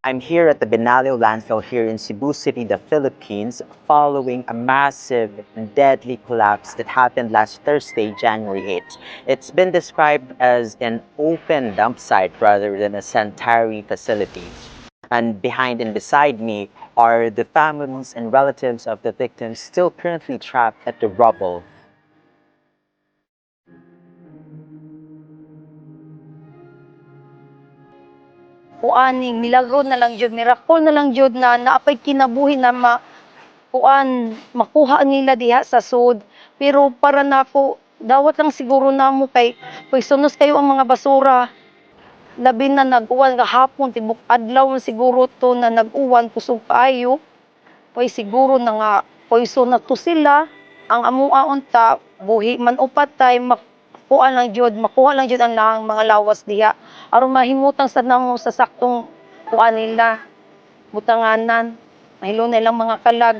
I'm here at the Binalio landfill here in Cebu City, the Philippines, following a massive and deadly collapse that happened last Thursday, January 8th. It's been described as an open dump site rather than a sanitary facility. And behind and beside me are the families and relatives of the victims still currently trapped at the rubble. Kuaning milagro na lang jud, miracle na lang jud na naapay kinabuhi na makuha nila diha sa sud. Pero para nako dawat lang siguro namo kay poisonous kayo ang mga basura. Labi na nag-uwan gahapon tibok adlaw man siguro to na nag-uwan kusog kaayo. Pay siguro na nga poison na to sila. Ang amoa unta buhi man upat tay makuha lang jud ang mga lawas diha aron mahimutang sad namo sa saktong kuan nila butanganan mahilo na ilang mga kalag.